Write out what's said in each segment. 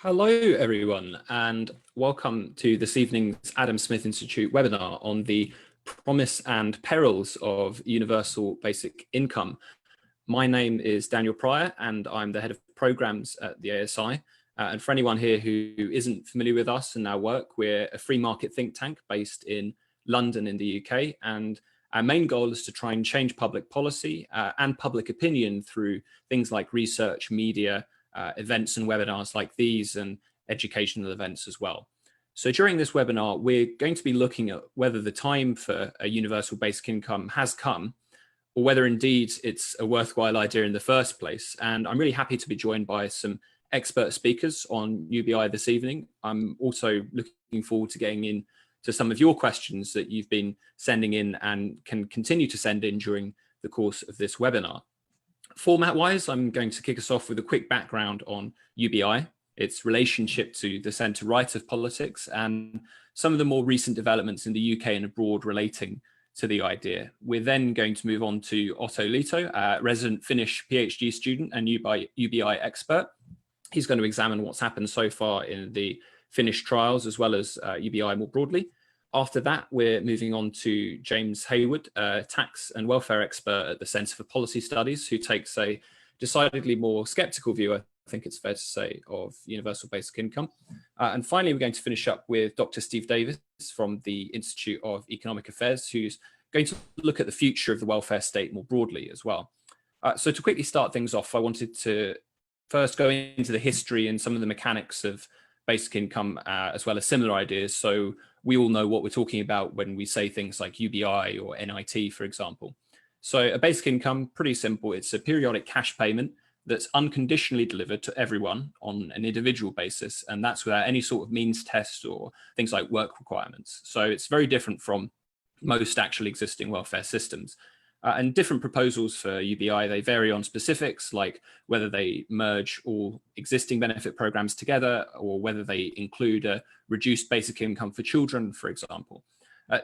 Hello, everyone, and welcome to this evening's Adam Smith Institute webinar on the promise and perils of universal basic income. My name is Daniel Pryor, and I'm the head of programs at the ASI. And for anyone here who isn't familiar with us and our work, we're a free market think tank based in London in the UK. And our main goal is to try and change public policy and public opinion through things like research, media, events and webinars like these, and educational events as well. So during this webinar, we're going to be looking at whether the time for a universal basic income has come, or whether indeed it's a worthwhile idea in the first place. And I'm really happy to be joined by some expert speakers on UBI this evening. I'm also looking forward to getting in to some of your questions that you've been sending in and can continue to send in during the course of this webinar. Format-wise, I'm going to kick us off with a quick background on UBI, its relationship to the centre-right of politics, and some of the more recent developments in the UK and abroad relating to the idea. We're then going to move on to Otto Leto, resident Finnish PhD student and UBI expert. He's going to examine what's happened so far in the Finnish trials, as well as UBI more broadly. After that, we're moving on to James Hayward, a tax and welfare expert at the Centre for Policy Studies, who takes a decidedly more sceptical view, I think it's fair to say, of universal basic income. And finally, we're going to finish up with Dr. Steve Davis from the Institute of Economic Affairs, who's going to look at the future of the welfare state more broadly as well. So to quickly start things off, I wanted to first go into the history and some of the mechanics of basic income, as well as similar ideas, so we all know what we're talking about when we say things like UBI or NIT, for example. So a basic income, pretty simple. It's a periodic cash payment that's unconditionally delivered to everyone on an individual basis, and that's without any sort of means test or things like work requirements. So it's very different from most actually existing welfare systems. And different proposals for UBI, they vary on specifics, like whether they merge all existing benefit programs together or whether they include a reduced basic income for children, for example.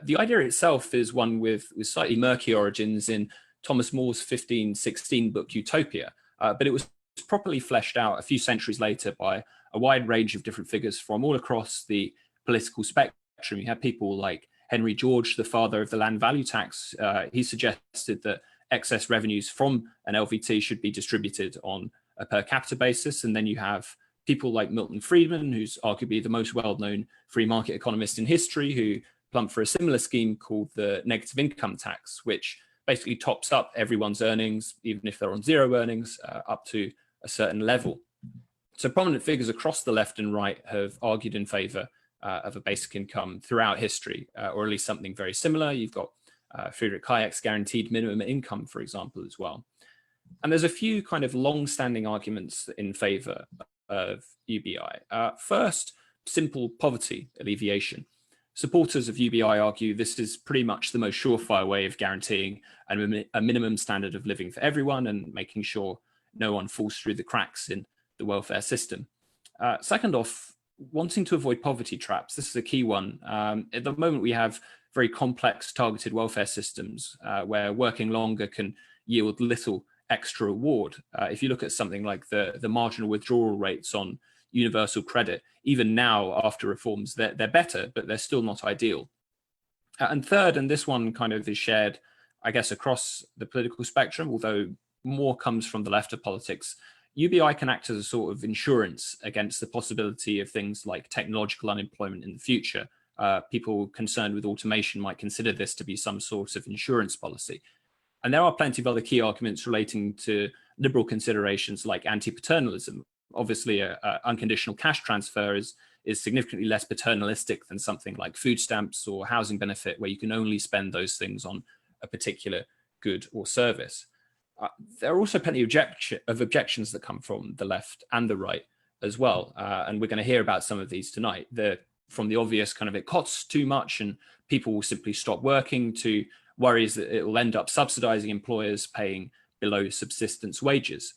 The idea itself is one with slightly murky origins in Thomas More's 1516 book Utopia, but it was properly fleshed out a few centuries later by a wide range of different figures from all across the political spectrum. You have people like Henry George, the father of the land value tax. He suggested that excess revenues from an LVT should be distributed on a per capita basis. And then you have people like Milton Friedman, who's arguably the most well-known free market economist in history, who plumped for a similar scheme called the negative income tax, which basically tops up everyone's earnings, even if they're on zero earnings, up to a certain level. So prominent figures across the left and right have argued in favor of a basic income throughout history, or at least something very similar. You've got Friedrich Hayek's guaranteed minimum income, for example, as well. And there's a few kind of long-standing arguments in favor of UBI. First, simple poverty alleviation. Supporters of UBI argue this is pretty much the most surefire way of guaranteeing a minimum standard of living for everyone and making sure no one falls through the cracks in the welfare system. Second off, wanting to avoid poverty traps. This is a key one. At the moment, we have very complex targeted welfare systems where working longer can yield little extra reward. If you look at something like the marginal withdrawal rates on universal credit, even now after reforms, they're better, but they're still not ideal. And third, and this one kind of is shared, I guess, across the political spectrum, although more comes from the left of politics, UBI can act as a sort of insurance against the possibility of things like technological unemployment in the future. People concerned with automation might consider this to be some sort of insurance policy. And there are plenty of other key arguments relating to liberal considerations like anti-paternalism. Obviously, unconditional cash transfer is significantly less paternalistic than something like food stamps or housing benefit, where you can only spend those things on a particular good or service. There are also plenty of objections that come from the left and the right as well. And we're going to hear about some of these tonight. From the obvious kind of it costs too much and people will simply stop working, to worries that it will end up subsidizing employers paying below subsistence wages.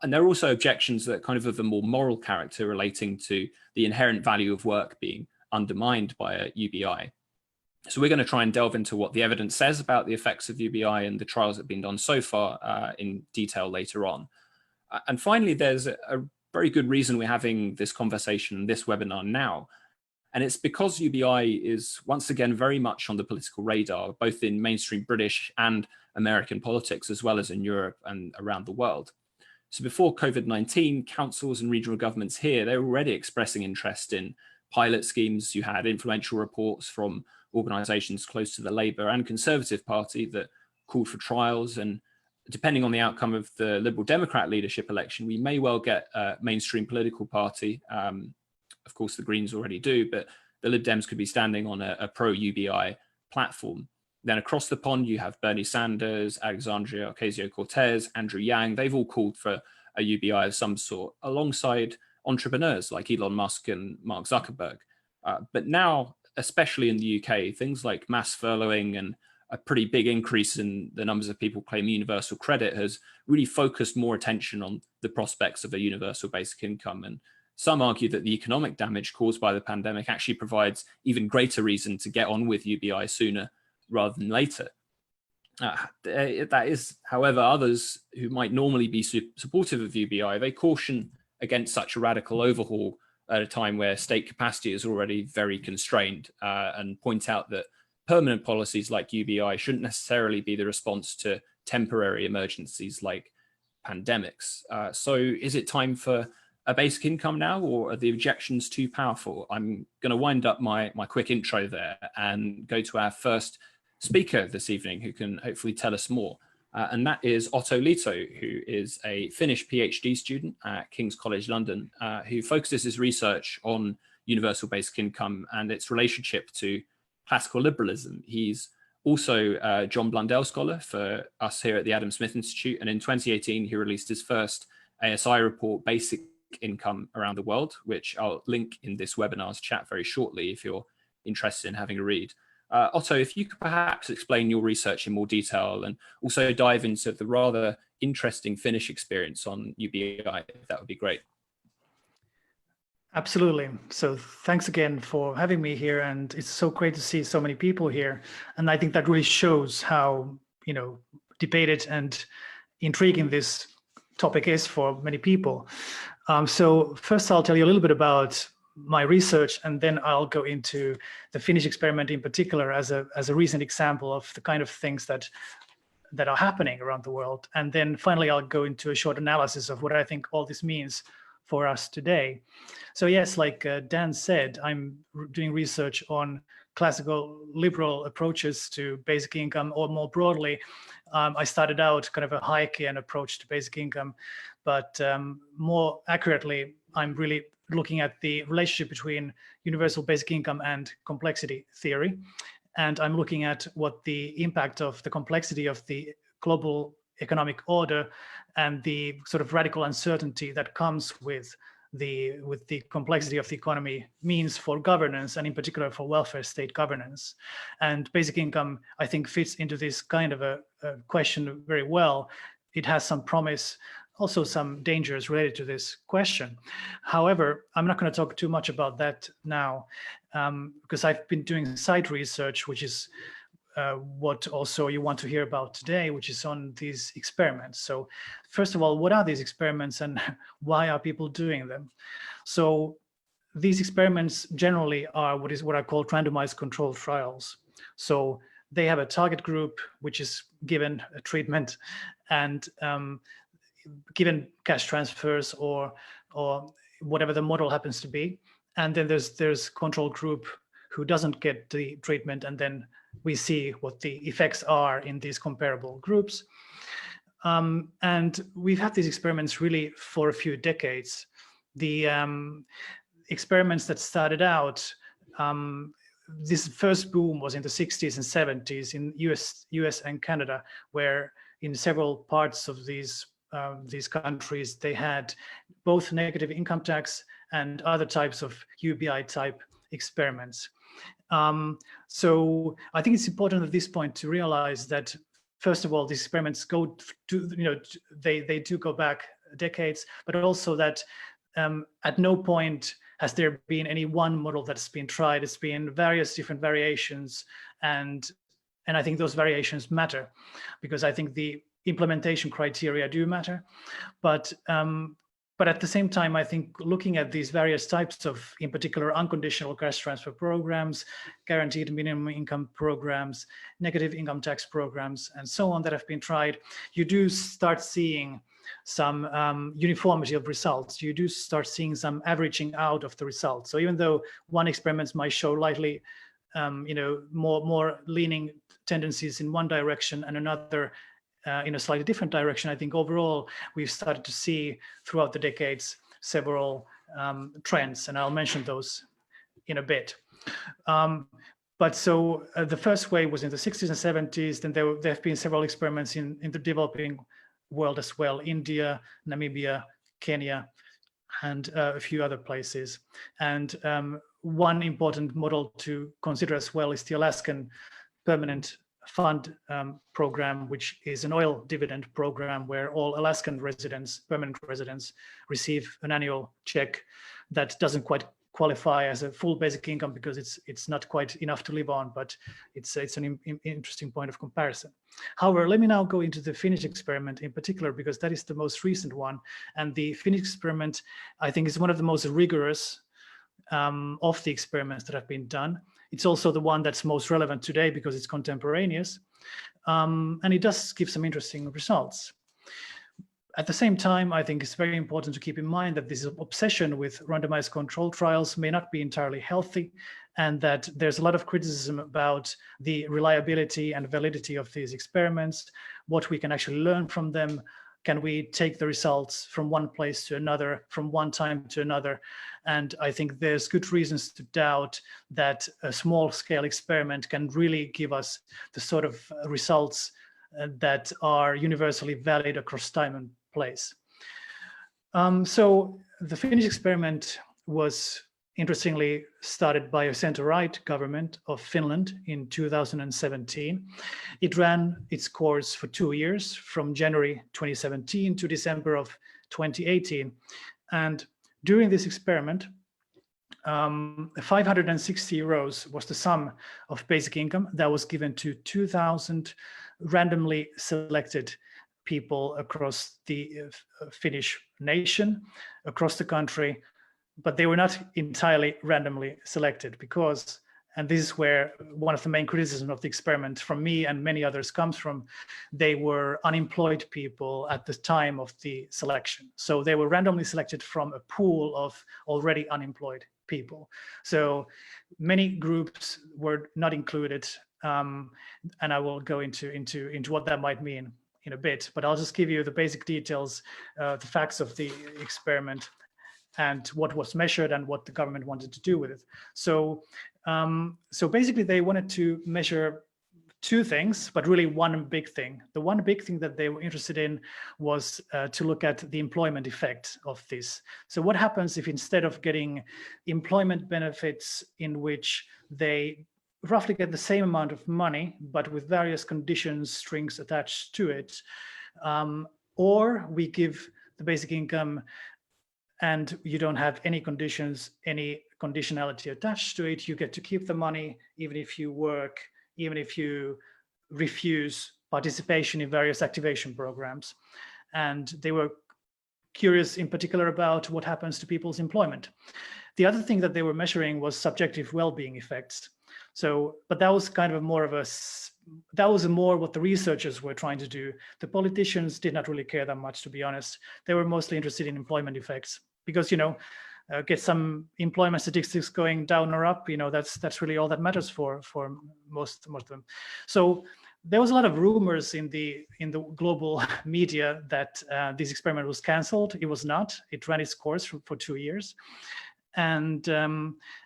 And there are also objections that kind of a more moral character relating to the inherent value of work being undermined by a UBI. So we're going to try and delve into what the evidence says about the effects of UBI and the trials that have been done so far in detail later on. And finally, there's a very good reason we're having this conversation, this webinar now. And it's because UBI is once again very much on the political radar, both in mainstream British and American politics, as well as in Europe and around the world. So before COVID-19, councils and regional governments here, they were already expressing interest in pilot schemes. You had influential reports from organisations close to the Labour and Conservative Party that called for trials. And depending on the outcome of the Liberal Democrat leadership election, we may well get a mainstream political party. Of course, the Greens already do, but the Lib Dems could be standing on a pro-UBI platform. Then across the pond, you have Bernie Sanders, Alexandria Ocasio-Cortez, Andrew Yang. They've all called for a UBI of some sort, alongside entrepreneurs like Elon Musk and Mark Zuckerberg. But now, especially in the UK, things like mass furloughing and a pretty big increase in the numbers of people claiming universal credit has really focused more attention on the prospects of a universal basic income. And some argue that the economic damage caused by the pandemic actually provides even greater reason to get on with UBI sooner rather than later. That is, however, others who might normally be supportive of UBI, they caution against such a radical overhaul at a time where state capacity is already very constrained, and point out that permanent policies like UBI shouldn't necessarily be the response to temporary emergencies like pandemics. So is it time for a basic income now, or are the objections too powerful? I'm going to wind up my quick intro there and go to our first speaker this evening, who can hopefully tell us more. And that is Otto Leto, who is a Finnish PhD student at King's College London, who focuses his research on universal basic income and its relationship to classical liberalism. He's also a John Blundell Scholar for us here at the Adam Smith Institute. And in 2018, he released his first ASI report, Basic Income Around the World, which I'll link in this webinar's chat very shortly if you're interested in having a read. Otto, if you could perhaps explain your research in more detail and also dive into the rather interesting Finnish experience on UBI, that would be great. Absolutely. So thanks again for having me here. And it's so great to see so many people here. And I think that really shows how, debated and intriguing this topic is for many people. So first, I'll tell you a little bit about my research, and then I'll go into the Finnish experiment in particular as a recent example of the kind of things that are happening around the world. And then finally, I'll go into a short analysis of what I think all this means for us today. So yes, like Dan said, I'm doing research on classical liberal approaches to basic income, or more broadly, I started out kind of a Hayekian approach to basic income, but more accurately, I'm really looking at the relationship between universal basic income and complexity theory. And I'm looking at what the impact of the complexity of the global economic order and the sort of radical uncertainty that comes with the complexity of the economy means for governance, and in particular for welfare state governance. And basic income, I think, fits into this kind of a question very well. It has some promise, also some dangers related to this question. However, I'm not going to talk too much about that now, because I've been doing side research, which is what also you want to hear about today, which is on these experiments. So first of all, what are these experiments and why are people doing them? So these experiments generally are what I call randomized controlled trials. So they have a target group, which is given a treatment and given cash transfers or whatever the model happens to be. And then there's control group who doesn't get the treatment, and then we see what the effects are in these comparable groups. And we've had these experiments really for a few decades. The experiments that started out, this first boom was in the 60s and 70s in US and Canada, where in several parts of these countries, they had both negative income tax and other types of UBI type experiments. So I think it's important at this point to realize that, first of all, these experiments go to, they do go back decades, but also that at no point has there been any one model that's been tried. It's been various different variations, and I think those variations matter, because I think the implementation criteria do matter. But But at the same time, I think looking at these various types of, in particular, unconditional cash transfer programs, guaranteed minimum income programs, negative income tax programs, and so on that have been tried, you do start seeing some uniformity of results. You do start seeing some averaging out of the results. So even though one experiment might show lightly, more leaning tendencies in one direction and another in a slightly different direction, I think overall we've started to see throughout the decades several trends, and I'll mention those in a bit. But so the first wave was in the 60s and 70s. Then there have been several experiments in the developing world as well: India, Namibia, Kenya, and a few other places. And one important model to consider as well is the Alaskan Permanent Fund program, which is an oil dividend program where all Alaskan residents, permanent residents, receive an annual check that doesn't quite qualify as a full basic income because it's not quite enough to live on, but it's an interesting point of comparison. However, let me now go into the Finnish experiment in particular, because that is the most recent one. And the Finnish experiment, I think, is one of the most rigorous of the experiments that have been done. It's also the one that's most relevant today because it's contemporaneous, and it does give some interesting results. At the same time, I think it's very important to keep in mind that this obsession with randomized control trials may not be entirely healthy, and that there's a lot of criticism about the reliability and validity of these experiments, what we can actually learn from them. Can we take the results from one place to another, from one time to another? And I think there's good reasons to doubt that a small-scale experiment can really give us the sort of results that are universally valid across time and place. So the Finnish experiment was interestingly started by a center-right government of Finland in 2017. It ran its course for 2 years, from January 2017 to December of 2018. And during this experiment, 560 euros was the sum of basic income that was given to 2,000 randomly selected people across the Finnish nation, across the country. But they were not entirely randomly selected because, and this is where one of the main criticisms of the experiment from me and many others comes from, they were unemployed people at the time of the selection. So they were randomly selected from a pool of already unemployed people. So many groups were not included, and I will go into what that might mean in a bit, but I'll just give you the basic details, the facts of the experiment, and what was measured and what the government wanted to do with it. So, so basically they wanted to measure two things, but really one big thing. The one big thing that they were interested in was to look at the employment effect of this. So what happens if instead of getting employment benefits in which they roughly get the same amount of money, but with various conditions, strings attached to it, or we give the basic income and you don't have any conditions, any conditionality attached to it, you get to keep the money even if you work, even if you refuse participation in various activation programs. And they were curious in particular about what happens to people's employment. The other thing that they were measuring was subjective well-being effects. So, but that was kind of more what the researchers were trying to do. The politicians did not really care that much, to be honest. They were mostly interested in employment effects because, get some employment statistics going down or up, that's really all that matters for most of them. So there was a lot of rumors in the global media that this experiment was canceled. It was not. It ran its course for 2 years. And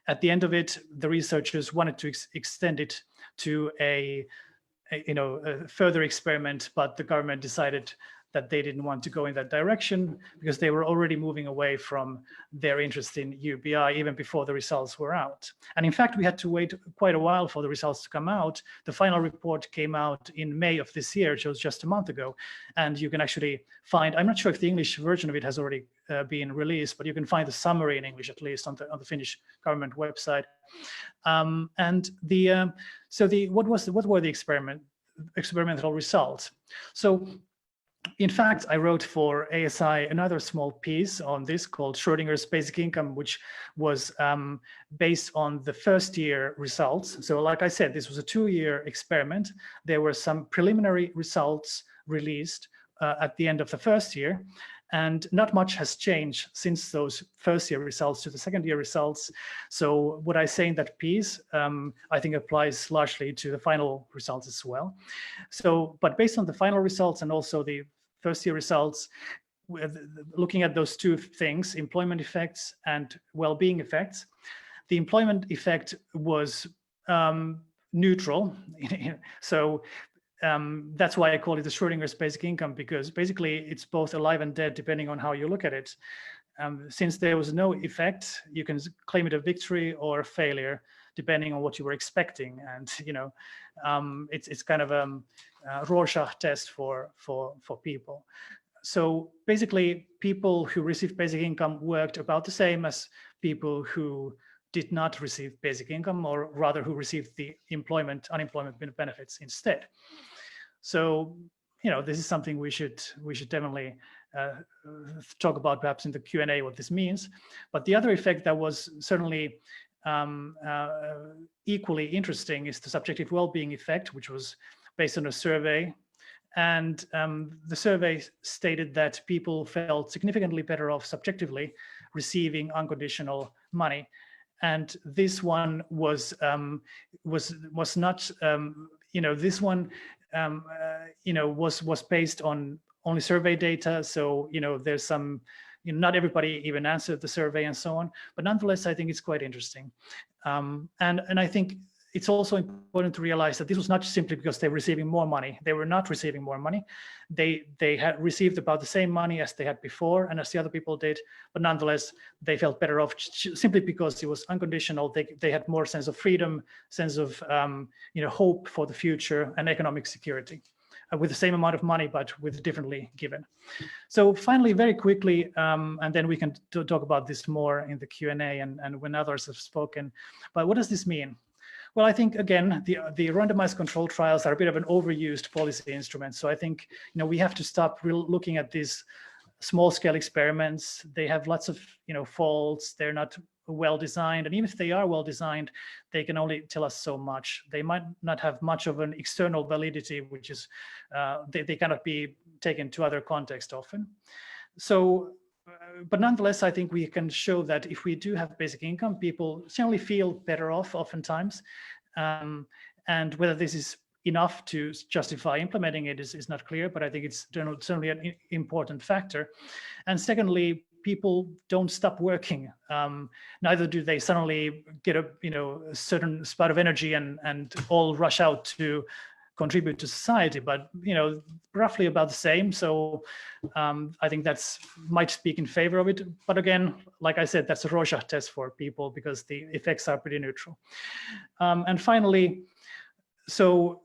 at the end of it, the researchers wanted to extend it to a further experiment, but the government decided that they didn't want to go in that direction because they were already moving away from their interest in UBI even before the results were out. And in fact, we had to wait quite a while for the results to come out. The final report came out in May of this year, which was just a month ago. And you can actually find, I'm not sure if the English version of it has already been released, but you can find the summary in English, at least on the Finnish government website. What were the experimental results? So in fact, I wrote for ASI another small piece on this called Schrodinger's Basic Income, which was based on the first year results. So like I said, this was a 2-year experiment. There were some preliminary results released at the end of the first year. And not much has changed since those first year results to the second year results. So what I say in that piece, I think applies largely to the final results as well. So, but based on the final results and also the first year results, with looking at those two things, employment effects and well-being effects, the employment effect was neutral. So that's why I call it the Schrodinger's basic income, because basically it's both alive and dead depending on how you look at it. Since there was no effect, you can claim it a victory or a failure depending on what you were expecting. And it's kind of a Rorschach test for people. So basically, people who received basic income worked about the same as people who did not receive basic income, or rather who received the unemployment benefits instead. So, this is something we should definitely talk about perhaps in the Q&A what this means. But the other effect that was certainly equally interesting is the subjective well-being effect, which was based on a survey. And the survey stated that people felt significantly better off subjectively receiving unconditional money. And this one was not, this one, was based on only survey data. So, there's some, not everybody even answered the survey and so on. But nonetheless, I think it's quite interesting. And I think it's also important to realize that this was not simply because they were receiving more money. They were not receiving more money. They had received about the same money as they had before and as the other people did, but nonetheless, they felt better off simply because it was unconditional. They had more sense of freedom, sense of hope for the future and economic security with the same amount of money, but with differently given. So finally, very quickly, and then we can talk about this more in the Q&A and when others have spoken. But what does this mean? Well, I think, again, the randomized control trials are a bit of an overused policy instrument. So I think, we have to stop looking at these small-scale experiments. They have lots of, faults. They're not well designed. And even if they are well designed, they can only tell us so much. They might not have much of an external validity, which is, they cannot be taken to other contexts often. So, but nonetheless, I think we can show that if we do have basic income, people generally feel better off oftentimes. And whether this is enough to justify implementing it is not clear, but I think it's certainly an important factor. And secondly, people don't stop working. Neither do they suddenly get a certain spot of energy and all rush out to contribute to society, but roughly about the same. So I think that's might speak in favor of it. But again, like I said, that's a Rorschach test for people because the effects are pretty neutral. And finally, so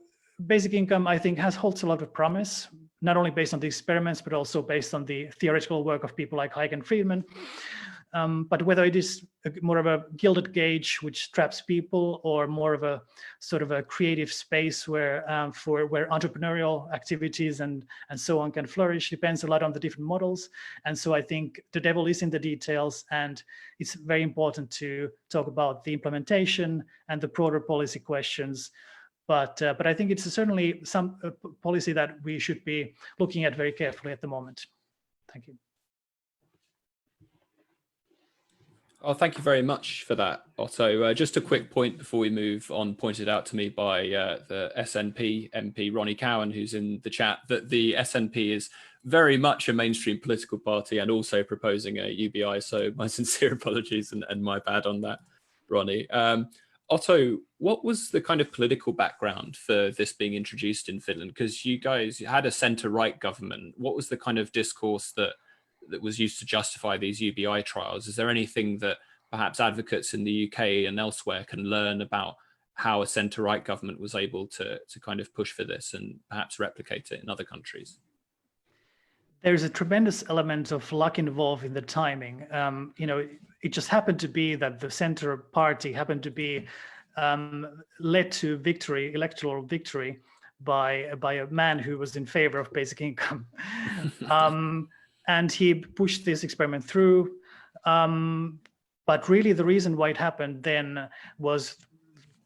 basic income, I think, holds a lot of promise, not only based on the experiments, but also based on the theoretical work of people like Hayek and Friedman. But whether it is more of a gilded cage which traps people, or more of a sort of a creative space where where entrepreneurial activities and so on can flourish, depends a lot on the different models. And so I think the devil is in the details, and it's very important to talk about the implementation and the broader policy questions. But I think it's certainly some policy that we should be looking at very carefully at the moment. Thank you. Oh, thank you very much for that, Otto. Just a quick point before we move on, pointed out to me by the SNP MP, Ronnie Cowan, who's in the chat, that the SNP is very much a mainstream political party and also proposing a UBI. So my sincere apologies and my bad on that, Ronnie. Otto, what was the kind of political background for this being introduced in Finland? Because you guys had a centre-right government. What was the kind of discourse that was used to justify these UBI trials? Is there anything that perhaps advocates in the UK and elsewhere can learn about how a centre-right government was able to kind of push for this and perhaps replicate it in other countries? There's a tremendous element of luck involved in the timing. It just happened to be that the centre party happened to be led to victory, electoral victory, by a man who was in favor of basic income. And he pushed this experiment through. But really the reason why it happened then was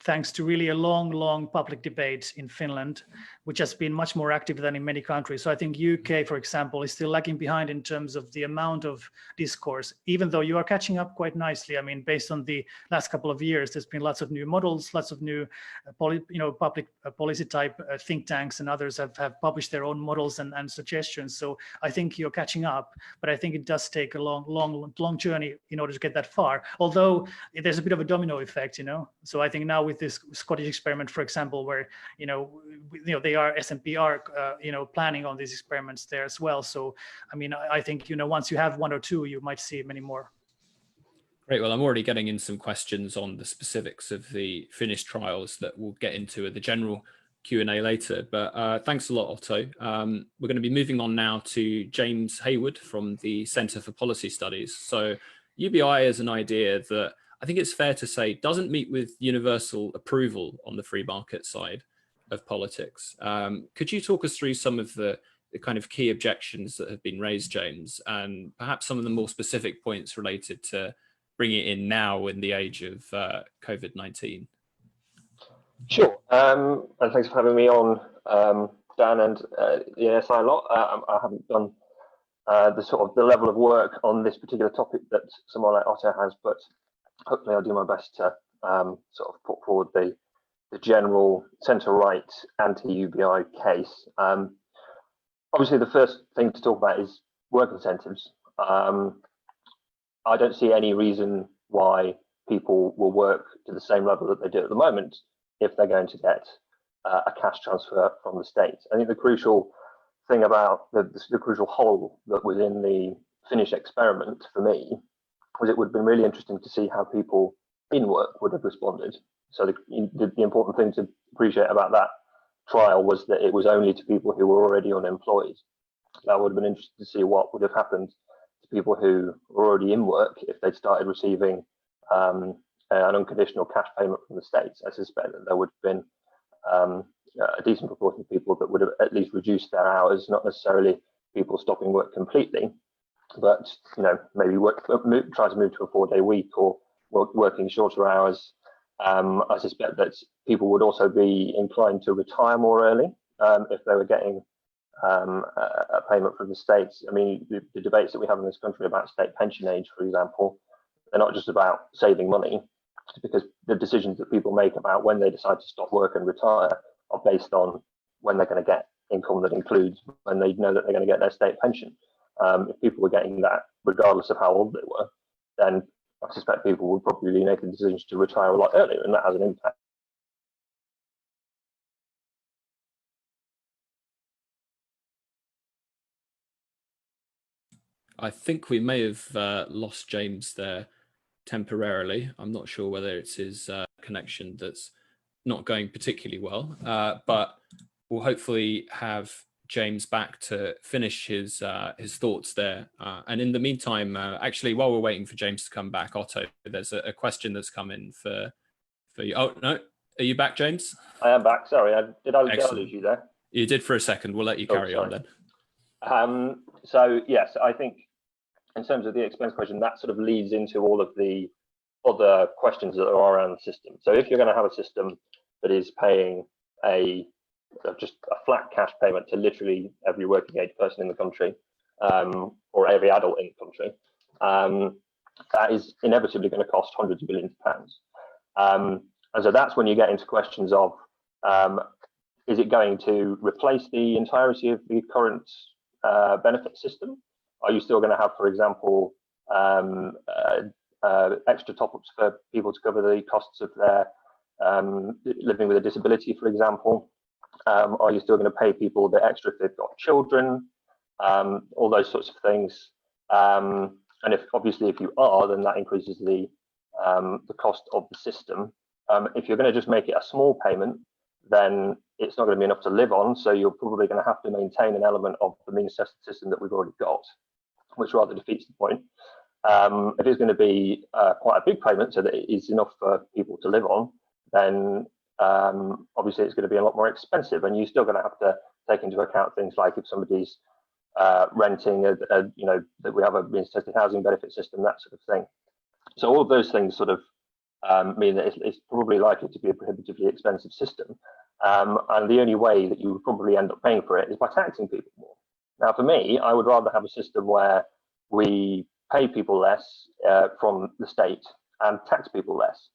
thanks to really a long public debate in Finland, which has been much more active than in many countries. So I think UK, for example, is still lagging behind in terms of the amount of discourse, even though you are catching up quite nicely. I mean, based on the last couple of years, there's been lots of new models, lots of new public policy type think tanks and others have published their own models and suggestions. So I think you're catching up, but I think it does take a long journey in order to get that far. Although there's a bit of a domino effect, So I think now with this Scottish experiment, for example, where they are S&P are planning on these experiments there as well. So I mean, I think once you have one or two, you might see many more. Great. Well, I'm already getting in some questions on the specifics of the Finnish trials that we'll get into at the general Q&A later. But thanks a lot, Otto. We're going to be moving on now to James Hayward from the Centre for Policy Studies. So UBI is an idea that I think it's fair to say doesn't meet with universal approval on the free market side of politics. Could you talk us through some of the kind of key objections that have been raised, James, and perhaps some of the more specific points related to bringing it in now in the age of COVID-19? Sure, and thanks for having me on, Dan, and the NSI lot. I haven't done the level of work on this particular topic that someone like Otto has, but hopefully I'll do my best to sort of put forward the general centre-right anti-UBI case. Obviously, the first thing to talk about is work incentives. I don't see any reason why people will work to the same level that they do at the moment if they're going to get a cash transfer from the state. I think the crucial thing about the crucial hole that was in the Finnish experiment for me was it would have been really interesting to see how people in work would have responded. So the important thing to appreciate about that trial was that it was only to people who were already unemployed. That would have been interesting to see what would have happened to people who were already in work if they'd started receiving an unconditional cash payment from the states. I suspect that there would have been a decent proportion of people that would have at least reduced their hours, not necessarily people stopping work completely, but maybe try to move to a 4-day week or working shorter hours. I suspect that people would also be inclined to retire more early if they were getting a payment from the states. I mean, the debates that we have in this country about state pension age, for example, they're not just about saving money, because the decisions that people make about when they decide to stop work and retire are based on when they're going to get income that includes when they know that they're going to get their state pension. If people were getting that regardless of how old they were, then I suspect people would probably be making decisions to retire a lot earlier, and that has an impact. I think we may have lost James there temporarily. I'm not sure whether it's his connection that's not going particularly well, but we'll hopefully have James back to finish his thoughts there. And in the meantime, actually, while we're waiting for James to come back, Otto, there's a question that's come in for you. Oh, no. Are you back, James? I am back. Sorry, did I lose you there? You did for a second. We'll let you carry on then. So, yes, I think in terms of the expense question, that sort of leads into all of the other questions that are around the system. So if you're going to have a system that is paying just a flat cash payment to literally every working age person in the country, or every adult in the country, that is inevitably going to cost hundreds of billions of pounds. And so that's when you get into questions of, is it going to replace the entirety of the current benefit system? Are you still going to have, for example, extra top-ups for people to cover the costs of their living with a disability, for example? Are you still going to pay people the extra if they've got children? All those sorts of things. And if you are, then that increases the cost of the system. If you're going to just make it a small payment, then it's not going to be enough to live on. So you're probably going to have to maintain an element of the means tested system that we've already got, which rather defeats the point. If it's going to be quite a big payment so that it is enough for people to live on, then obviously it's going to be a lot more expensive, and you're still going to have to take into account things like if somebody's renting, that we have a reinstated housing benefit system, that sort of thing. So all of those things sort of mean that it's probably likely to be a prohibitively expensive system. And the only way that you would probably end up paying for it is by taxing people more. Now, for me, I would rather have a system where we pay people less from the state and tax people less.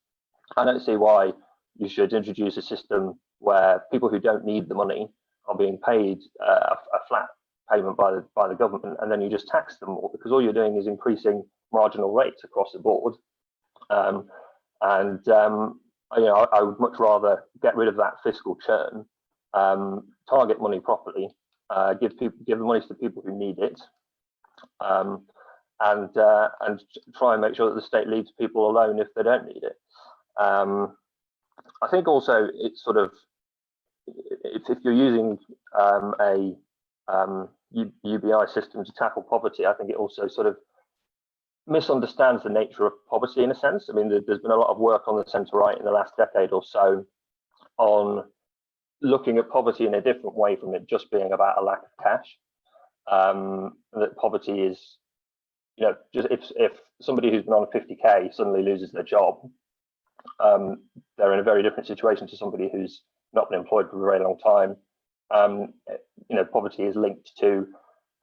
I don't see why you should introduce a system where people who don't need the money are being paid a flat payment by the government, and then you just tax them more, because all you're doing is increasing marginal rates across the board. I would much rather get rid of that fiscal churn, target money properly, give the money to people who need it, and try and make sure that the state leaves people alone if they don't need it. I think also it's sort of, if you're using a UBI system to tackle poverty, I think it also sort of misunderstands the nature of poverty in a sense. I mean, there's been a lot of work on the centre-right in the last decade or so on looking at poverty in a different way from it just being about a lack of cash. That poverty is, just if somebody who's been on 50k suddenly loses their job, they're in a very different situation to somebody who's not been employed for a very long time. Poverty is linked to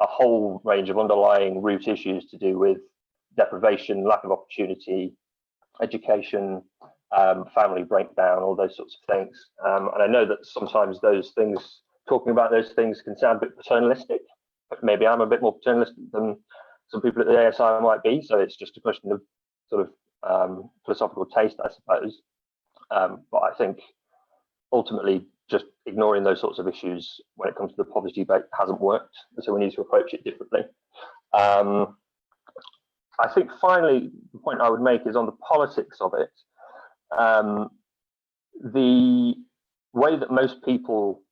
a whole range of underlying root issues to do with deprivation, lack of opportunity, education, family breakdown, all those sorts of things. And I know that sometimes talking about those things can sound a bit paternalistic, but maybe I'm a bit more paternalistic than some people at the ASI might be. So it's just a question of sort of philosophical taste, I suppose. But I think ultimately just ignoring those sorts of issues when it comes to the poverty debate hasn't worked. And so we need to approach it differently. I think finally, the point I would make is on the politics of it. The way that most people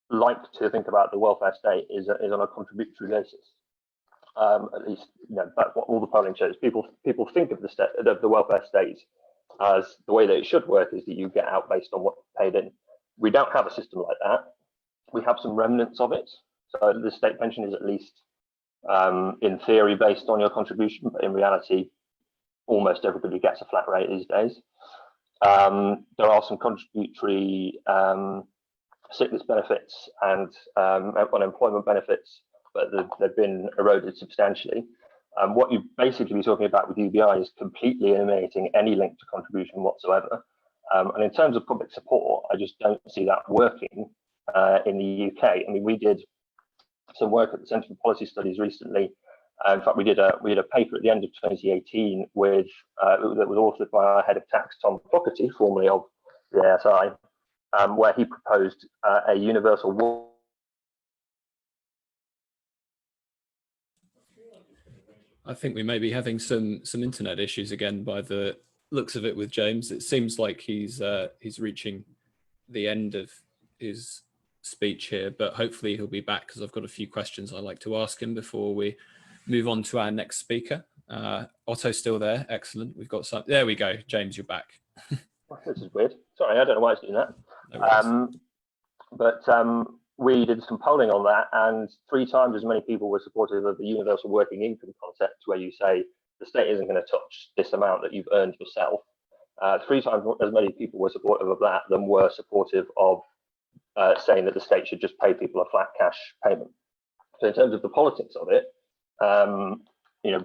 like to think about the welfare state is on a contributory basis. At least, that's what all the polling shows. People think of the welfare state as the way that it should work is that you get out based on what you paid in. We don't have a system like that. We have some remnants of it. So the state pension is at least in theory based on your contribution, but in reality, almost everybody gets a flat rate these days. There are some contributory sickness benefits and unemployment benefits, but they've been eroded substantially. What you basically be talking about with UBI is completely eliminating any link to contribution whatsoever. And in terms of public support, I just don't see that working in the UK. I mean, we did some work at the Centre for Policy Studies recently. In fact, we did a paper at the end of 2018 that was authored by our head of tax, Tom Fogarty, formerly of the ASI, where he proposed a universal. I think we may be having some internet issues again by the looks of it with James. It seems like he's reaching the end of his speech here, but hopefully he'll be back because I've got a few questions I'd like to ask him before we move on to our next speaker. Otto's still there. Excellent. We've got some. There we go. James, you're back. This is weird. Sorry, I don't know why it's doing that. No we did some polling on that, and 3 times as many people were supportive of the universal working income concept, where you say the state isn't going to touch this amount that you've earned yourself. 3 times as many people were supportive of that than were supportive of saying that the state should just pay people a flat cash payment. So in terms of the politics of it,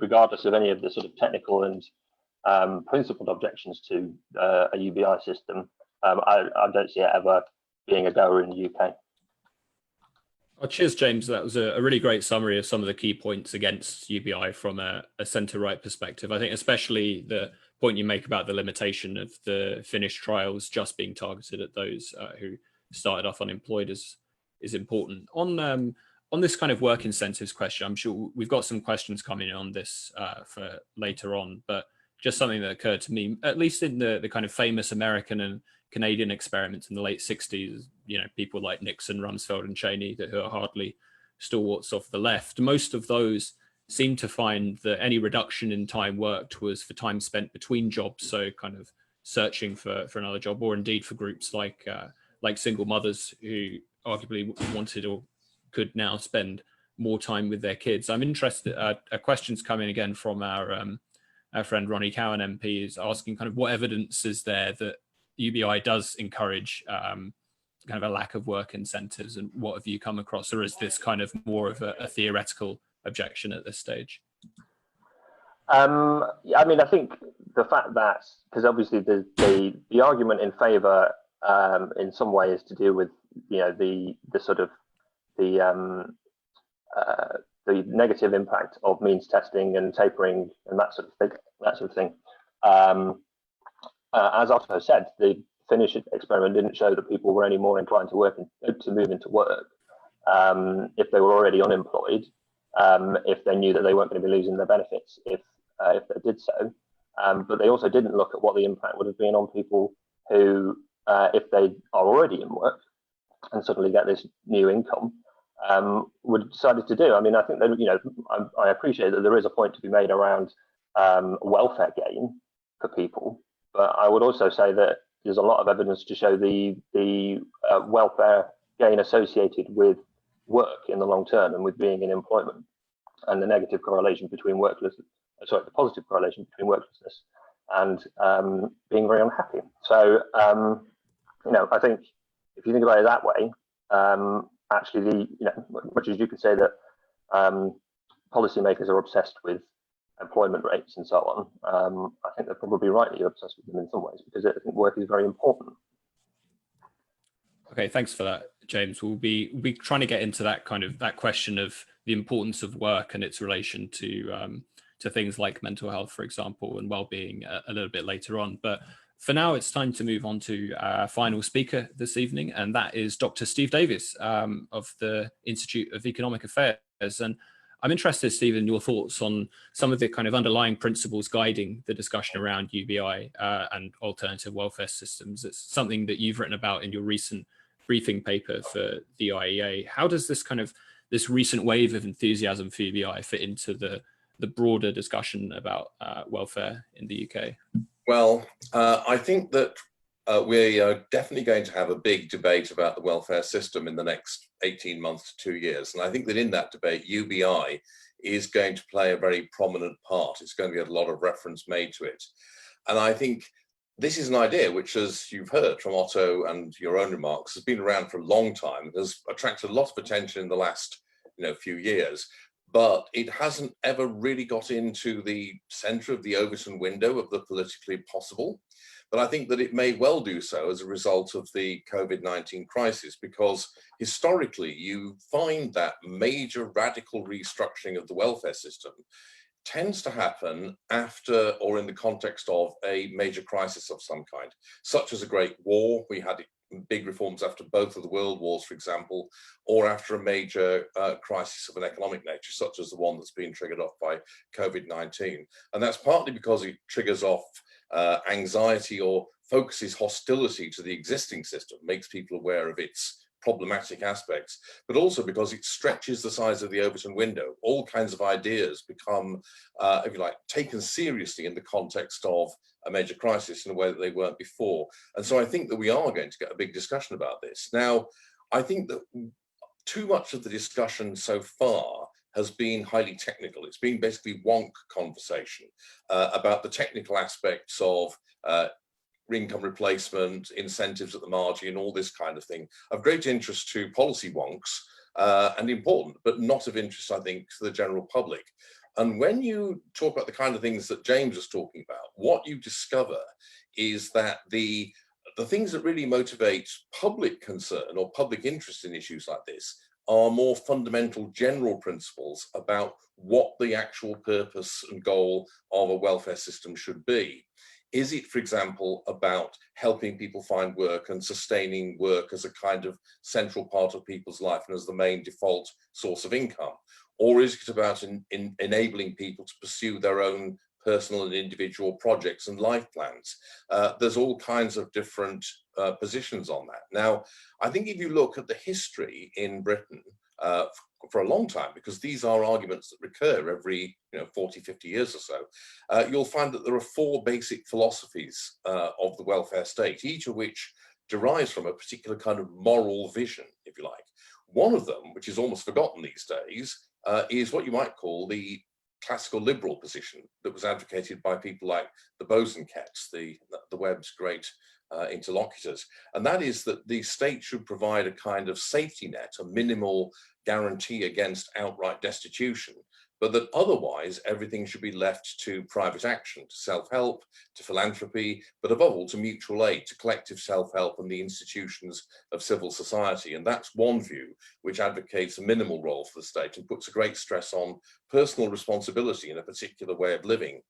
regardless of any of the sort of technical and principled objections to a UBI system, I don't see it ever being a goer in the UK. Oh, cheers, James. That was a really great summary of some of the key points against UBI from a centre-right perspective. I think especially the point you make about the limitation of the Finnish trials just being targeted at those who started off unemployed is important. On this kind of work incentives question, I'm sure we've got some questions coming in on this for later on, but just something that occurred to me, at least in the kind of famous American and Canadian experiments in the late 60s, people like Nixon, Rumsfeld and Cheney who are hardly stalwarts of the left. Most of those seem to find that any reduction in time worked was for time spent between jobs. So kind of searching for another job, or indeed for groups like single mothers who arguably wanted or could now spend more time with their kids. I'm interested. A question's coming again from our friend Ronnie Cowan MP, is asking kind of what evidence is there that UBI does encourage kind of a lack of work incentives, and what have you come across, or is this kind of more of a theoretical objection at this stage? I mean, I think the fact that, because obviously the argument in favour in some way is to do with, you know, the sort of the negative impact of means testing and tapering and that sort of thing. As Otto said, the Finnish experiment didn't show that people were any more inclined to move into work if they were already unemployed, if they knew that they weren't going to be losing their benefits if they did so. But they also didn't look at what the impact would have been on people who, if they are already in work and suddenly get this new income, would decided to do. I mean, I think that, you know, I appreciate that there is a point to be made around welfare gain for people, but I would also say that there's a lot of evidence to show the welfare gain associated with work in the long term and with being in employment, and the negative correlation between the positive correlation between worklessness and being very unhappy. So, you know, I think if you think about it that way, actually, you know, much as you could say that policymakers are obsessed with employment rates and so on, I think they're probably rightly obsessed with them in some ways, because I think work is very important. Okay, thanks for that, James. We'll be trying to get into that question of the importance of work and its relation to things like mental health, for example, and well-being a little bit later on. But for now, it's time to move on to our final speaker this evening, and that is Dr. Steve Davies of the Institute of Economic Affairs. And I'm interested, Steve, in your thoughts on some of the kind of underlying principles guiding the discussion around UBI and alternative welfare systems. It's something that you've written about in your recent briefing paper for the IEA. How does this recent wave of enthusiasm for UBI fit into the broader discussion about welfare in the UK? Well, I think that we are definitely going to have a big debate about the welfare system in the next 18 months to 2 years. And I think that in that debate, UBI is going to play a very prominent part. It's going to get a lot of reference made to it. And I think this is an idea which, as you've heard from Otto and your own remarks, has been around for a long time. It has attracted a lot of attention in the last few years, but it hasn't ever really got into the center of the Overton window of the politically possible. But I think that it may well do so as a result of the COVID-19 crisis, because historically you find that major radical restructuring of the welfare system tends to happen after or in the context of a major crisis of some kind, such as a great war. We had big reforms after both of the world wars, for example, or after a major crisis of an economic nature, such as the one that's been triggered off by COVID-19. And that's partly because it triggers off anxiety or focuses hostility to the existing system, makes people aware of its problematic aspects, but also because it stretches the size of the Overton window. All kinds of ideas become, if you like, taken seriously in the context of a major crisis in a way that they weren't before. And so I think that we are going to get a big discussion about this. Now, I think that too much of the discussion so far has been highly technical. It's been basically wonk conversation about the technical aspects of income replacement, incentives at the margin, all this kind of thing, of great interest to policy wonks and important, but not of interest, I think, to the general public. And when you talk about the kind of things that James was talking about, what you discover is that the things that really motivate public concern or public interest in issues like this are more fundamental general principles about what the actual purpose and goal of a welfare system should be. Is it, for example, about helping people find work and sustaining work as a kind of central part of people's life and as the main default source of income? Or is it about enabling people to pursue their own personal and individual projects and life plans? There's all kinds of different positions on that. Now, I think if you look at the history in Britain for a long time, because these are arguments that recur every 40, 50 years or so, you'll find that there are four basic philosophies of the welfare state, each of which derives from a particular kind of moral vision, if you like. One of them, which is almost forgotten these days, is what you might call the classical liberal position that was advocated by people like the Bosanquets, the Webb's great interlocutors. And that is that the state should provide a kind of safety net, a minimal guarantee against outright destitution, but that otherwise everything should be left to private action, to self-help, to philanthropy, but above all to mutual aid, to collective self-help and the institutions of civil society. And that's one view which advocates a minimal role for the state and puts a great stress on personal responsibility in a particular way of living.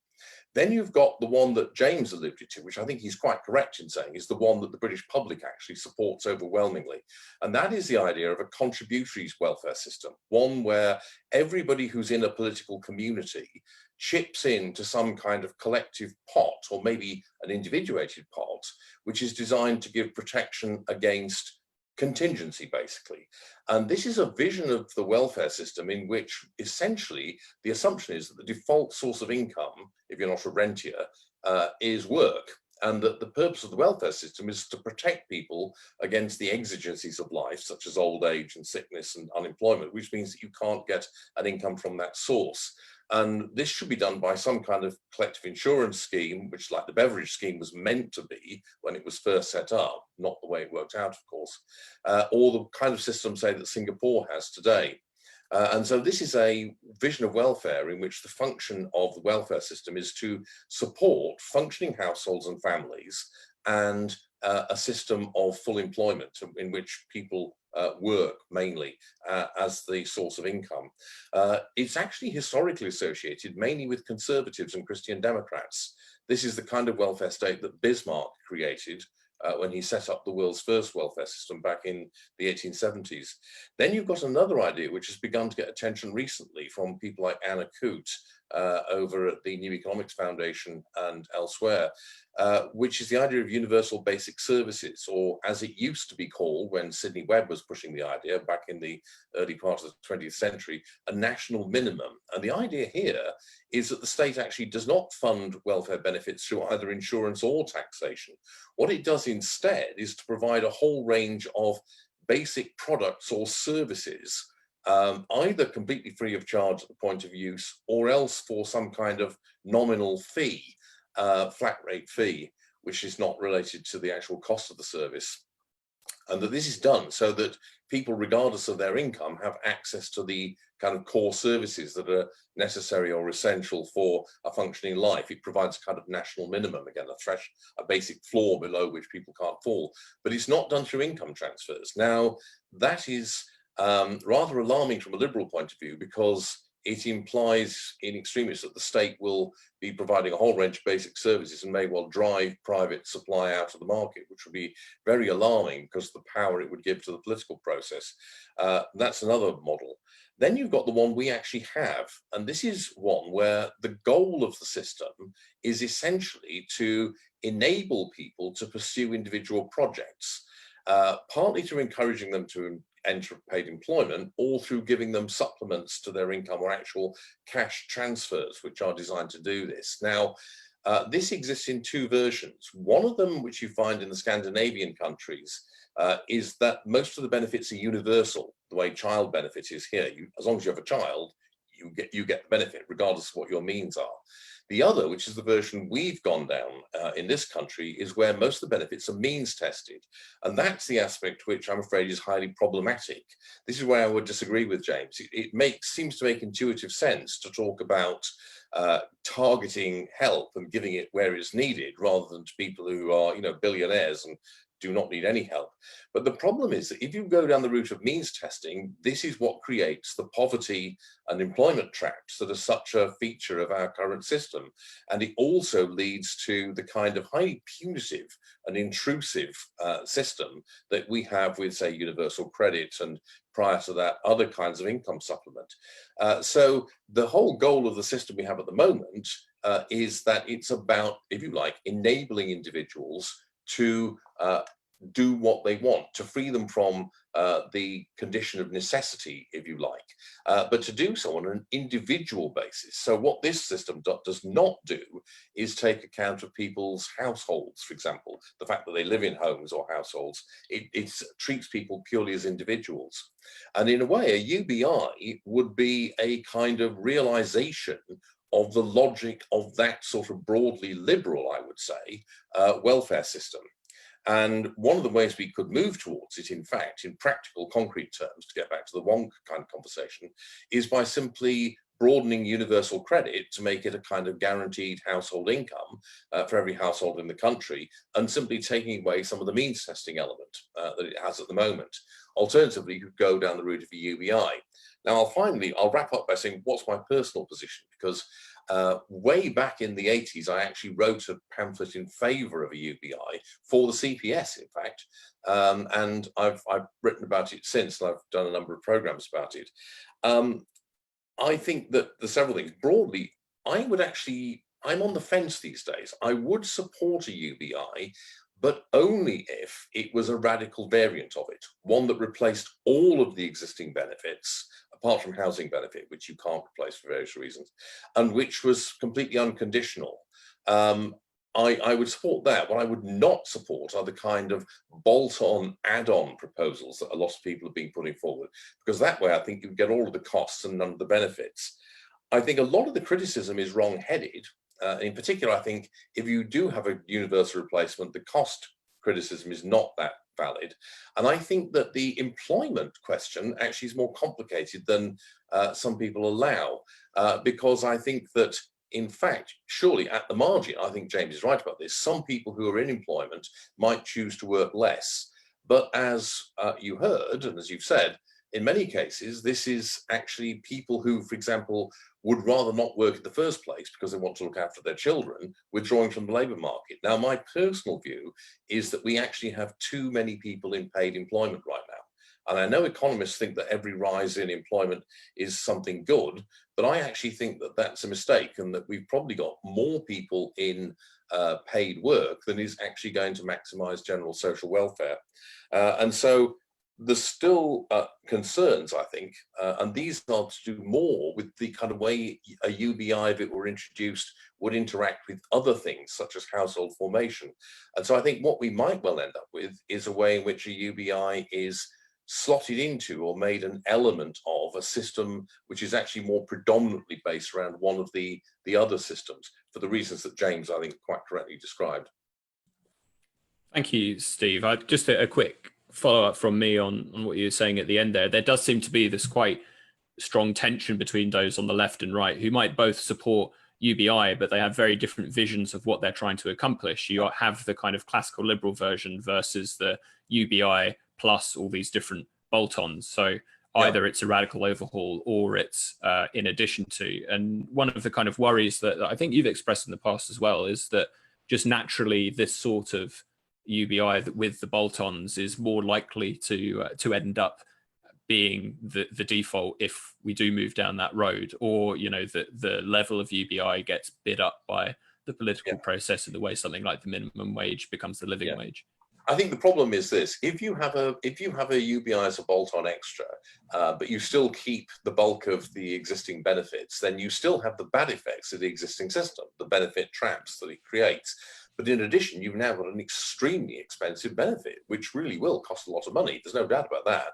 Then you've got the one that James alluded to, which I think he's quite correct in saying is the one that the British public actually supports overwhelmingly. And that is the idea of a contributory welfare system, one where everybody who's in a political community chips in to some kind of collective pot, or maybe an individuated pot, which is designed to give protection against contingency, basically. And this is a vision of the welfare system in which essentially the assumption is that the default source of income, if you're not a rentier, is work, and that the purpose of the welfare system is to protect people against the exigencies of life, such as old age and sickness and unemployment, which means that you can't get an income from that source. And this should be done by some kind of collective insurance scheme, which, like the Beveridge scheme, was meant to be when it was first set up, not the way it worked out, of course, or the kind of system, say, that Singapore has today. And so this is a vision of welfare in which the function of the welfare system is to support functioning households and families, and a system of full employment in which people work mainly as the source of income. It's actually historically associated mainly with conservatives and Christian Democrats. This is the kind of welfare state that Bismarck created when he set up the world's first welfare system back in the 1870s. Then you've got another idea which has begun to get attention recently from people like Anna Coote over at the New Economics Foundation and elsewhere, which is the idea of universal basic services, or as it used to be called when Sidney Webb was pushing the idea back in the early part of the 20th century, a national minimum. And the idea here is that the state actually does not fund welfare benefits through either insurance or taxation. What it does instead is to provide a whole range of basic products or services, either completely free of charge at the point of use, or else for some kind of nominal fee, flat rate fee, which is not related to the actual cost of the service. And that this is done so that people, regardless of their income, have access to the kind of core services that are necessary or essential for a functioning life. It provides a kind of national minimum, again, a basic floor below which people can't fall. But it's not done through income transfers. Now, that is rather alarming from a liberal point of view, because it implies in extremis that the state will be providing a whole range of basic services and may well drive private supply out of the market, which would be very alarming because of the power it would give to the political process. That's another model. Then you've got the one we actually have, and this is one where the goal of the system is essentially to enable people to pursue individual projects, partly through encouraging them to enter paid employment, or through giving them supplements to their income or actual cash transfers, which are designed to do this. Now, this exists in two versions. One of them, which you find in the Scandinavian countries, is that most of the benefits are universal, the way child benefit is here. As long as you have a child, you get the benefit, regardless of what your means are. The other, which is the version we've gone down in this country, is where most of the benefits are means tested. And that's the aspect which I'm afraid is highly problematic. This is where I would disagree with James. It seems to make intuitive sense to talk about targeting help and giving it where it's needed, rather than to people who are, billionaires and do not need any help. But the problem is that if you go down the route of means testing, this is what creates the poverty and employment traps that are such a feature of our current system. And it also leads to the kind of highly punitive and intrusive system that we have with, say, universal credit, and prior to that, other kinds of income supplement. So the whole goal of the system we have at the moment is that it's about, if you like, enabling individuals to do what they want, to free them from the condition of necessity, if you like, but to do so on an individual basis. So what this system does not do is take account of people's households, for example, the fact that they live in homes or households. It treats people purely as individuals. And in a way, a UBI would be a kind of realization of the logic of that sort of broadly liberal, I would say, welfare system. And one of the ways we could move towards it, in fact, in practical, concrete terms, to get back to the one kind of conversation, is by simply broadening universal credit to make it a kind of guaranteed household income for every household in the country, and simply taking away some of the means testing element that it has at the moment. Alternatively, you could go down the route of a UBI. Now, I'll wrap up by saying what's my personal position, because way back in the 80s, I actually wrote a pamphlet in favor of a UBI for the CPS, in fact, and I've written about it since, and I've done a number of programs about it. I think that there's several things. Broadly, I'm on the fence these days. I would support a UBI, but only if it was a radical variant of it, one that replaced all of the existing benefits, apart from housing benefit, which you can't replace for various reasons, and which was completely unconditional. I would support that. What I would not support are the kind of bolt-on, add-on proposals that a lot of people have been putting forward, because that way I think you get all of the costs and none of the benefits. I think a lot of the criticism is wrong-headed. In particular, I think if you do have a universal replacement, the cost criticism is not that valid. And I think that the employment question actually is more complicated than some people allow, because I think that, in fact, surely at the margin, I think James is right about this, some people who are in employment might choose to work less. But as you heard, and as you've said, in many cases, this is actually people who, for example, would rather not work in the first place because they want to look after their children, withdrawing from the labour market. Now, my personal view is that we actually have too many people in paid employment right now. And I know economists think that every rise in employment is something good, but I actually think that that's a mistake, and that we've probably got more people in paid work than is actually going to maximise general social welfare. And so there's still concerns, I think, and these are to do more with the kind of way a UBI, if it were introduced, would interact with other things, such as household formation. And so I think what we might well end up with is a way in which a UBI is slotted into or made an element of a system which is actually more predominantly based around one of the other systems, for the reasons that James, I think, quite correctly described. Thank you, Steve. Just a quick follow-up from me on what you were saying at the end there. There does seem to be this quite strong tension between those on the left and right who might both support UBI, but they have very different visions of what they're trying to accomplish. You have the kind of classical liberal version versus the UBI plus all these different bolt-ons. So either it's a radical overhaul or it's in addition to. And one of the kind of worries that I think you've expressed in the past as well is that just naturally this sort of UBI with the bolt-ons is more likely to end up being the default if we do move down that road, or the level of UBI gets bid up by the political process in the way something like the minimum wage becomes the living wage. I think the problem is this: if you have a UBI as a bolt-on extra, but you still keep the bulk of the existing benefits, then you still have the bad effects of the existing system, the benefit traps that it creates. But in addition, you've now got an extremely expensive benefit, which really will cost a lot of money. There's no doubt about that.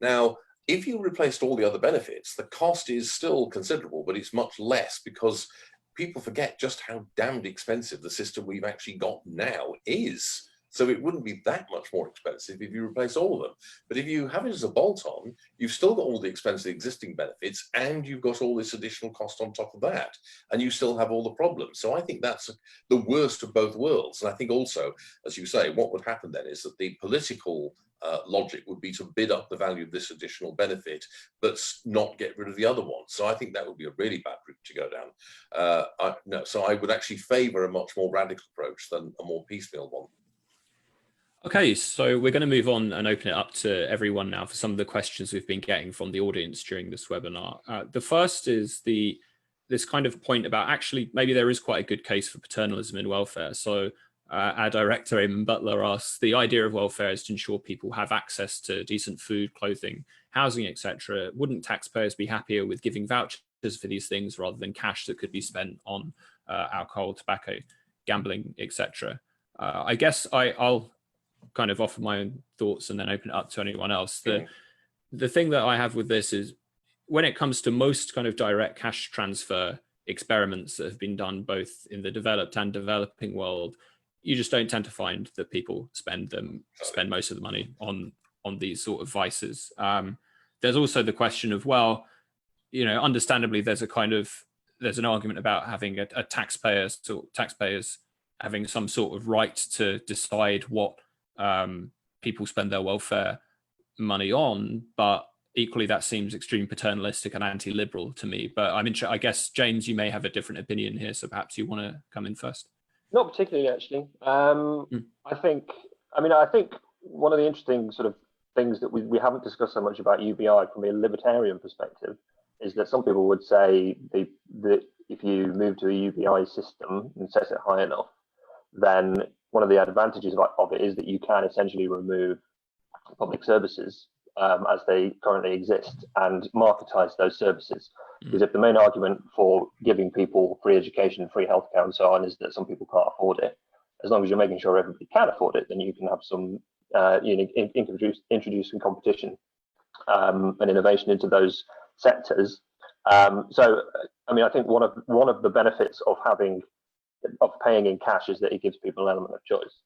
Now, if you replaced all the other benefits, the cost is still considerable, but it's much less, because people forget just how damned expensive the system we've actually got now is. So it wouldn't be that much more expensive if you replace all of them. But if you have it as a bolt-on, you've still got all the expensive existing benefits, and you've got all this additional cost on top of that, and you still have all the problems. So I think that's the worst of both worlds. And I think also, as you say, what would happen then is that the political logic would be to bid up the value of this additional benefit, but not get rid of the other one. So I think that would be a really bad route to go down. So I would actually favour a much more radical approach than a more piecemeal one. Okay, so we're going to move on and open it up to everyone now for some of the questions we've been getting from the audience during this webinar. The first is this kind of point about actually maybe there is quite a good case for paternalism in welfare. So our director, Eamon Butler, asks, the idea of welfare is to ensure people have access to decent food, clothing, housing, etc. Wouldn't taxpayers be happier with giving vouchers for these things rather than cash that could be spent on alcohol, tobacco, gambling, etc.? I guess I'll kind of offer my own thoughts and then open it up to anyone else. The thing that I have with this is, when it comes to most kind of direct cash transfer experiments that have been done both in the developed and developing world, you just don't tend to find that people spend most of the money on these sort of vices. There's also the question of, well, understandably, there's an argument about having a taxpayers having some sort of right to decide what people spend their welfare money on, but equally that seems extremely paternalistic and anti-liberal to me. But I guess, James, you may have a different opinion here, so perhaps you want to come in first. Not particularly, actually. I think one of the interesting sort of things that we haven't discussed so much about UBI from a libertarian perspective is that some people would say that if you move to a UBI system and set it high enough, then one of the advantages of it is that you can essentially remove public services as they currently exist and marketize those services. Because if the main argument for giving people free education, free healthcare and so on is that some people can't afford it, as long as you're making sure everybody can afford it, then you can have some introduce some competition and innovation into those sectors. I think one of the benefits of paying in cash is that it gives people an element of choice.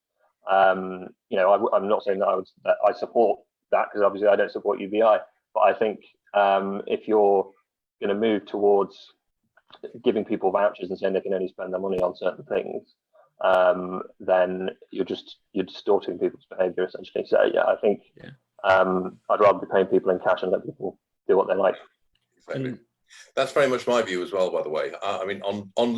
I'm not saying that I support that, because obviously I don't support UBI, but I think if you're going to move towards giving people vouchers and saying they can only spend their money on certain things, then you're distorting people's behavior essentially. So yeah, I think I'd rather be paying people in cash and let people do what they like. Exactly. That's very much my view as well, by the way. On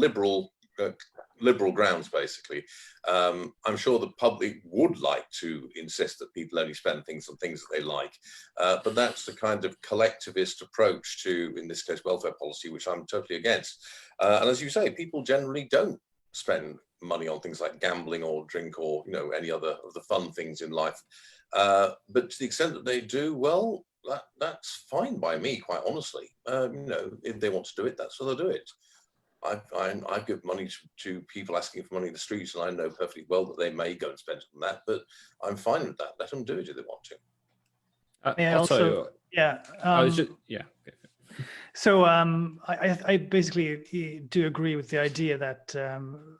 liberal grounds, basically. I'm sure the public would like to insist that people only spend things on things that they like, but that's the kind of collectivist approach to, in this case, welfare policy, which I'm totally against. And as you say, people generally don't spend money on things like gambling or drink or any other of the fun things in life. But to the extent that they do, well, that's fine by me, quite honestly. If they want to do it, that's how they'll do it. I give money to people asking for money in the streets, and I know perfectly well that they may go and spend it on that, but I'm fine with that. Let them do it if they want to. So I basically do agree with the idea that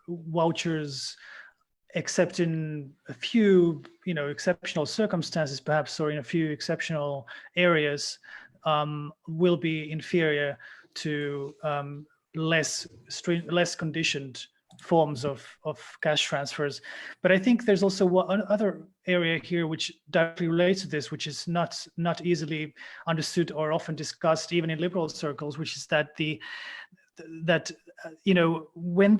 vouchers, except in a few exceptional circumstances perhaps, or in a few exceptional areas, will be inferior to less conditioned forms of cash transfers. But I think there's also one other area here which directly relates to this, which is not easily understood or often discussed even in liberal circles, which is that when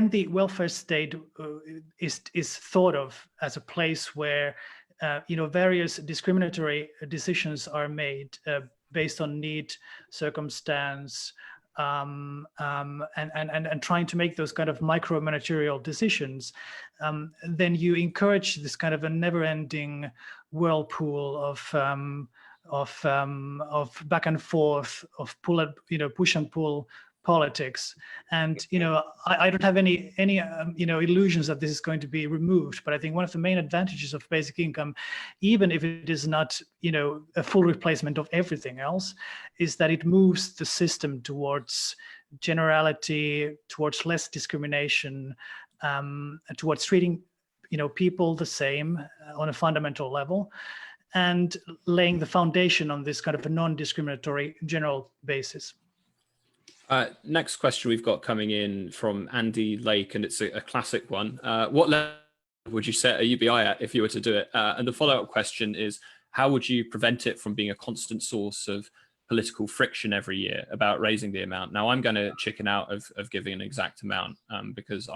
the welfare state is thought of as a place where various discriminatory decisions are made based on need, circumstance, and trying to make those kind of micro managerial decisions, then you encourage this kind of a never-ending whirlpool of back and forth, of push and pull politics. And I don't have any illusions that this is going to be removed, but I think one of the main advantages of basic income, even if it is not a full replacement of everything else, is that it moves the system towards generality, towards less discrimination, towards treating people the same on a fundamental level, and laying the foundation on this kind of a non-discriminatory general basis. Next question we've got coming in from Andy Lake, and it's a classic one. What level would you set a UBI at if you were to do it? And the follow-up question is, how would you prevent it from being a constant source of political friction every year about raising the amount? Now, I'm going to chicken out of giving an exact amount because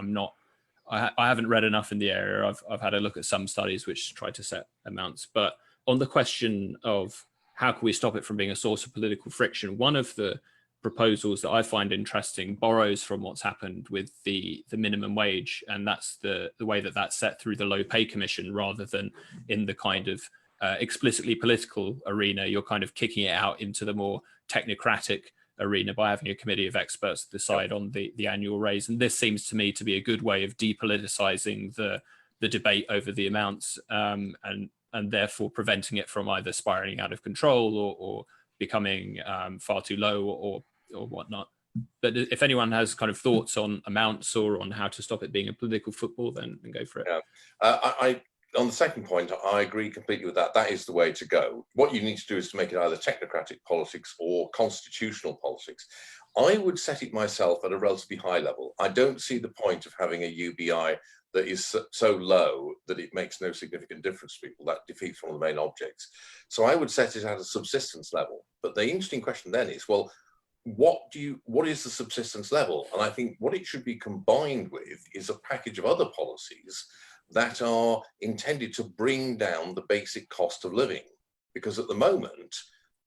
I haven't read enough in the area. I've had a look at some studies which try to set amounts. But on the question of how can we stop it from being a source of political friction, one of the proposals that I find interesting borrows from what's happened with the minimum wage, and that's the way that that's set through the Low Pay Commission, rather than in the kind of explicitly political arena. You're kind of kicking it out into the more technocratic arena by having a committee of experts decide on the annual raise. And this seems to me to be a good way of depoliticizing the debate over the amounts, and therefore preventing it from either spiraling out of control or becoming far too low or whatnot. But if anyone has kind of thoughts on amounts or on how to stop it being a political football, then go for it. Yeah. On the second point, I agree completely with that. That is the way to go. What you need to do is to make it either technocratic politics or constitutional politics. I would set it myself at a relatively high level. I don't see the point of having a UBI that is so low that it makes no significant difference to people. That defeats one of the main objects. So I would set it at a subsistence level. But the interesting question then is, well, what is the subsistence level? And I think what it should be combined with is a package of other policies that are intended to bring down the basic cost of living. Because at the moment,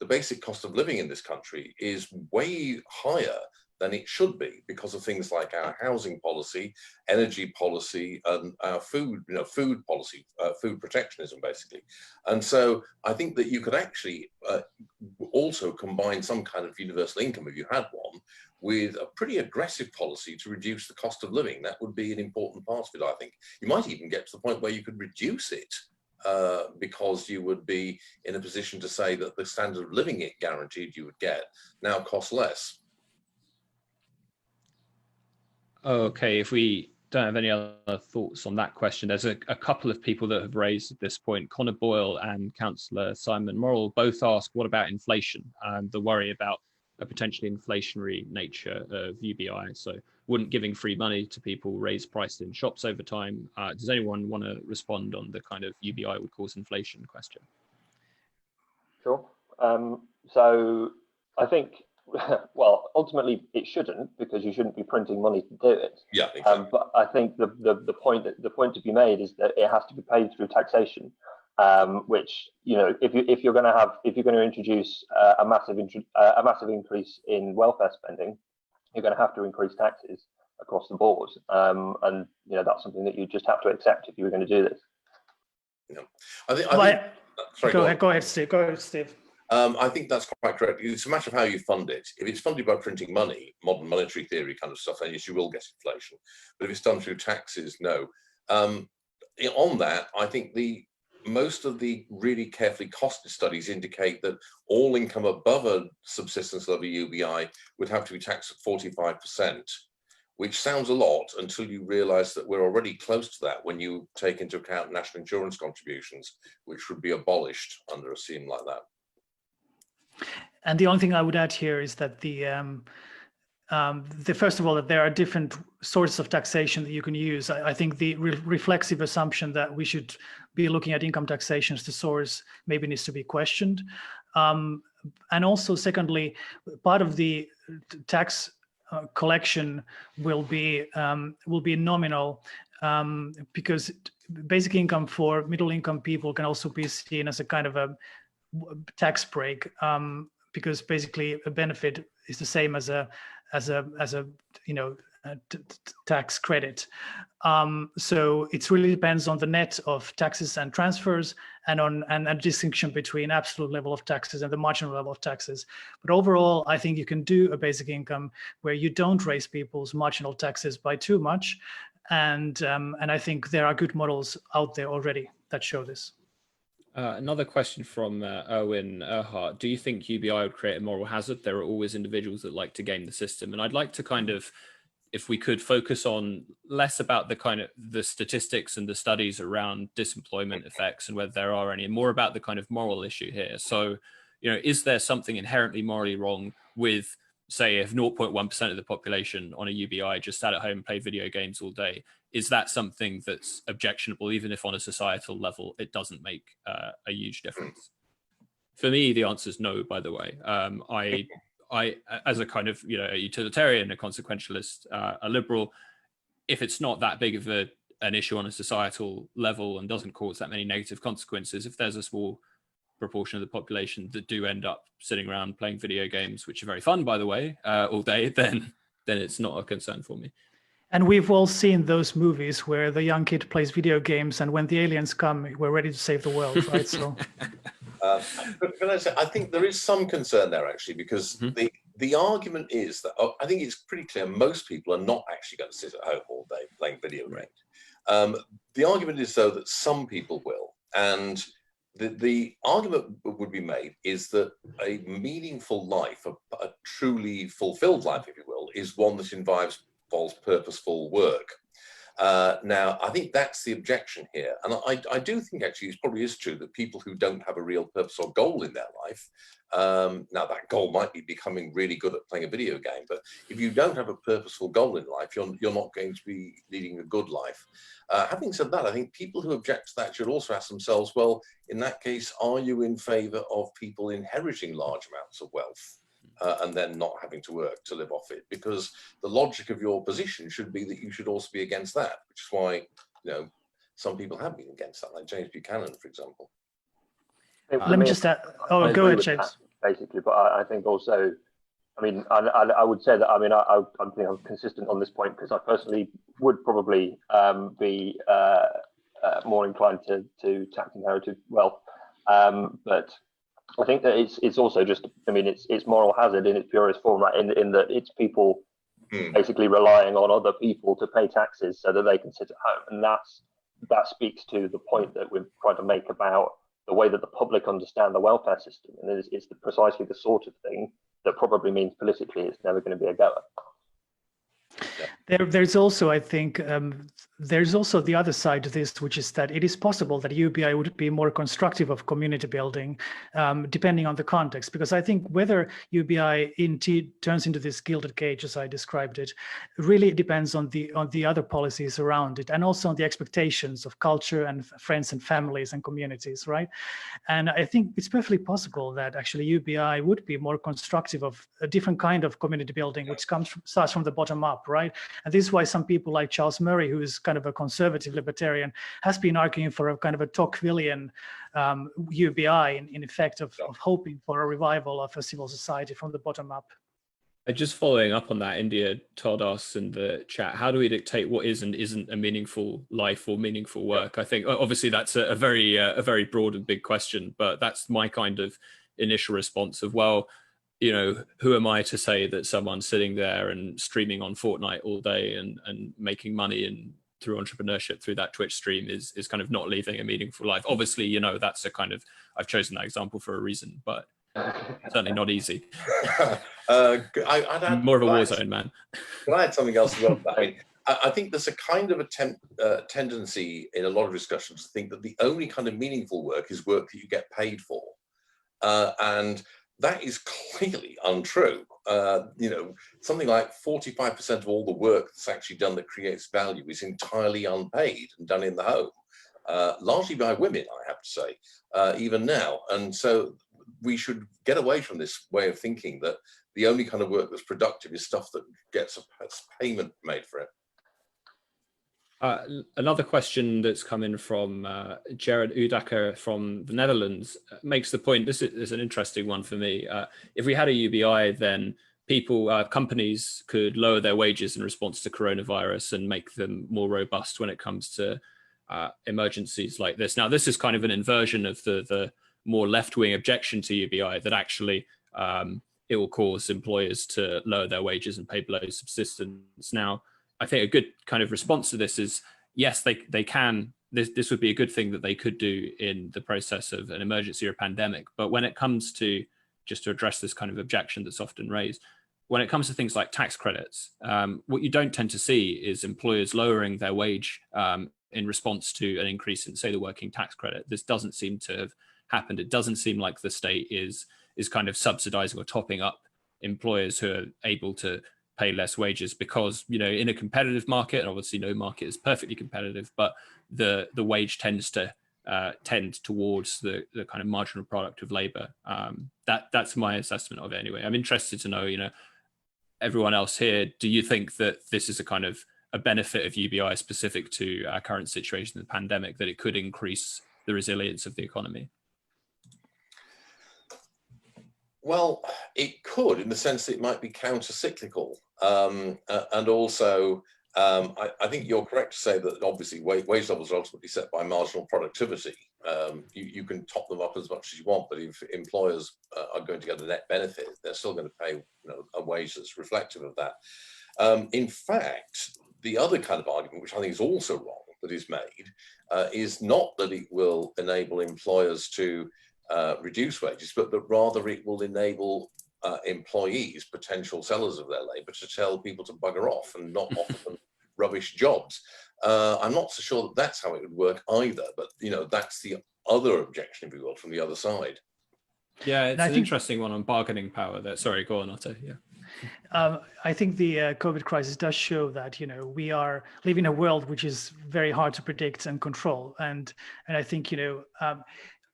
the basic cost of living in this country is way higher than it should be because of things like our housing policy, energy policy, and our food policy, food protectionism, basically. And so I think that you could actually also combine some kind of universal income, if you had one, with a pretty aggressive policy to reduce the cost of living. That would be an important part of it, I think. You might even get to the point where you could reduce it because you would be in a position to say that the standard of living it guaranteed you would get now costs less. Okay, if we don't have any other thoughts on that question, there's a couple of people that have raised at this point. Connor Boyle and Councillor Simon Morrell both ask, what about inflation and the worry about a potentially inflationary nature of UBI? So wouldn't giving free money to people raise prices in shops over time? Does anyone want to respond on the kind of UBI would cause inflation question? Sure. So I think, well, ultimately it shouldn't, because you shouldn't be printing money to do it. Yeah, exactly. But I think the point to be made is that it has to be paid through taxation, which, if you're going to introduce a massive increase in welfare spending, you're going to have to increase taxes across the board, and that's something that you just have to accept if you were going to do this. Yeah. I think sorry, go ahead, Steve. I think that's quite correct. It's a matter of how you fund it. If it's funded by printing money, modern monetary theory kind of stuff, then yes, you will get inflation. But if it's done through taxes, no. On that, I think most of the really carefully costed studies indicate that all income above a subsistence level UBI would have to be taxed at 45%, which sounds a lot until you realize that we're already close to that when you take into account national insurance contributions, which would be abolished under a scheme like that. And the only thing I would add here is that first of all, that there are different sources of taxation that you can use. I think the reflexive assumption that we should be looking at income taxation as the source maybe needs to be questioned. And also, secondly, part of the tax collection will be nominal, because basic income for middle income people can also be seen as a kind of a tax break, because basically a benefit is the same as a tax credit. So it really depends on the net of taxes and transfers, and a distinction between absolute level of taxes and the marginal level of taxes. But overall, I think you can do a basic income where you don't raise people's marginal taxes by too much, and I think there are good models out there already that show this. Another question from Erwin Erhardt. Do you think UBI would create a moral hazard? There are always individuals that like to game the system. And I'd like to kind of, if we could, focus on less about the kind of the statistics and the studies around disemployment effects and whether there are any, and more about the kind of moral issue here. So, is there something inherently morally wrong with, say, if 0.1% of the population on a UBI just sat at home and played video games all day? Is that something that's objectionable, even if on a societal level it doesn't make a huge difference? For me, the answer is no, by the way. I as a kind of, a utilitarian, a consequentialist, a liberal, if it's not that big of an issue on a societal level and doesn't cause that many negative consequences, if there's a small proportion of the population that do end up sitting around playing video games, which are very fun, by the way, all day, then it's not a concern for me. And we've all seen those movies where the young kid plays video games, and when the aliens come, we're ready to save the world, right? So, can I say, I think there is some concern there actually, because the argument is that I think it's pretty clear most people are not actually going to sit at home all day playing video games. The argument is though that some people will, and the argument would be made is that a meaningful life, a truly fulfilled life, if you will, is one that involves purposeful work. Now, I think that's the objection here. And I do think actually it probably is true that people who don't have a real purpose or goal in their life, now that goal might be becoming really good at playing a video game, but if you don't have a purposeful goal in life, you're not going to be leading a good life. Having said that, I think people who object to that should also ask themselves, well, in that case, are you in favor of people inheriting large amounts of wealth? And then not having to work to live off it, because the logic of your position should be that you should also be against that, which is why, some people have been against that, like James Buchanan, for example. let me just add. Oh, go ahead, James. Basically, but I think also, I mean, I would say that, I mean, I think I'm consistent on this point because I personally would probably be more inclined to tax inherited wealth, but I think that it's also just, I mean, it's moral hazard in its purest form, right? In that it's people basically relying on other people to pay taxes so that they can sit at home, and that speaks to the point that we're trying to make about the way that the public understand the welfare system, and it's precisely the sort of thing that probably means politically it's never going to be a goer. There's also, I think, there's also the other side to this, which is that it is possible that UBI would be more constructive of community building, depending on the context. Because I think whether UBI turns into this gilded cage, as I described it, really depends on the other policies around it, and also on the expectations of culture and friends and families and communities, right? And I think it's perfectly possible that actually UBI would be more constructive of a different kind of community building, which starts from the bottom up, right? And this is why some people like Charles Murray, who is kind of a conservative libertarian, has been arguing for a kind of a Tocquevillian UBI in effect of hoping for a revival of a civil society from the bottom up. Just following up on that, India told us in the chat, how do we dictate what is and isn't a meaningful life or meaningful work? I think obviously that's a very broad and big question, but that's my kind of initial response of, well, who am I to say that someone sitting there and streaming on Fortnite all day and making money and through entrepreneurship through that Twitch stream is kind of not living a meaningful life? Obviously, that's a kind of, I've chosen that example for a reason, but certainly not easy. I'd add, more of a war zone, man. Can I add something else as well? I think there's a kind of a tendency in a lot of discussions to think that the only kind of meaningful work is work that you get paid for. And that is clearly untrue. Something like 45% of all the work that's actually done that creates value is entirely unpaid and done in the home, largely by women, I have to say, even now. And so we should get away from this way of thinking that the only kind of work that's productive is stuff that gets a payment made for it. Another question that's come in from Jared Udacker from the Netherlands makes the point, this is an interesting one for me. If we had a UBI, then companies could lower their wages in response to coronavirus and make them more robust when it comes to emergencies like this. Now, this is kind of an inversion of the more left-wing objection to UBI, that actually it will cause employers to lower their wages and pay below subsistence. Now, I think a good kind of response to this is, yes, they can. This would be a good thing that they could do in the process of an emergency or a pandemic. But when it comes to, just to address this kind of objection that's often raised, when it comes to things like tax credits, what you don't tend to see is employers lowering their wage in response to an increase in, say, the working tax credit. This doesn't seem to have happened. It doesn't seem like the state is kind of subsidizing or topping up employers who are able to pay less wages, because in a competitive market, and obviously no market is perfectly competitive, but the wage tends to tend towards the kind of marginal product of labor. That's my assessment of it anyway. I'm interested to know, everyone else here, do you think that this is a kind of a benefit of UBI specific to our current situation in the pandemic, that it could increase the resilience of the economy? Well, it could, in the sense that it might be counter-cyclical, and also I think you're correct to say that obviously wage levels are ultimately set by marginal productivity. You can top them up as much as you want, but if employers are going to get a net benefit, they're still going to pay a wage that's reflective of that. In fact, the other kind of argument, which I think is also wrong, that is made, is not that it will enable employers to reduce wages, but that rather it will enable employees, potential sellers of their labour, to tell people to bugger off and not offer them rubbish jobs. I'm not so sure that that's how it would work either, but that's the other objection, if you will, from the other side. Yeah, it's an interesting one on bargaining power. Sorry, go on, Otto. Yeah. I think the COVID crisis does show that we are living in a world which is very hard to predict and control, and I think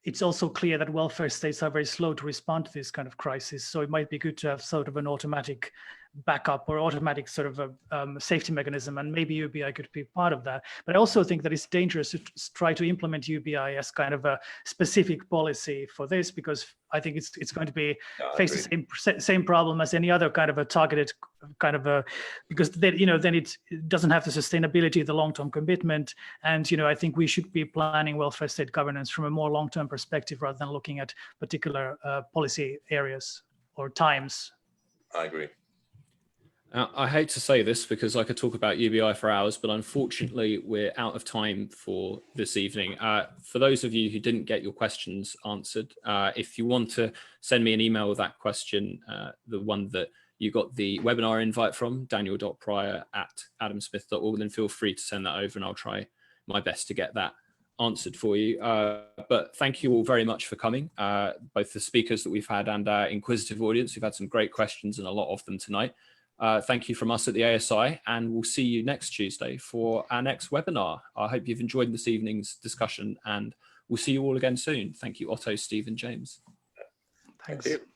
it's also clear that welfare states are very slow to respond to this kind of crisis. So it might be good to have sort of an automatic backup or automatic sort of a safety mechanism, and maybe UBI could be part of that. But I also think that it's dangerous to try to implement UBI as kind of a specific policy for this, because I think it's going to be face the same problem as any other kind of a targeted kind of a, because then then it doesn't have the sustainability, the long-term commitment, and I think we should be planning welfare state governance from a more long-term perspective rather than looking at particular policy areas or times. I agree. I hate to say this because I could talk about UBI for hours, but unfortunately we're out of time for this evening. For those of you who didn't get your questions answered, if you want to send me an email with that question, the one that you got the webinar invite from, daniel.pryor@adamsmith.org, then feel free to send that over and I'll try my best to get that answered for you. But thank you all very much for coming, both the speakers that we've had and our inquisitive audience. We've had some great questions and a lot of them tonight. Thank you from us at the ASI, and we'll see you next Tuesday for our next webinar. I hope you've enjoyed this evening's discussion, and we'll see you all again soon. Thank you, Otto, Steve, and James. Thanks. Thank you.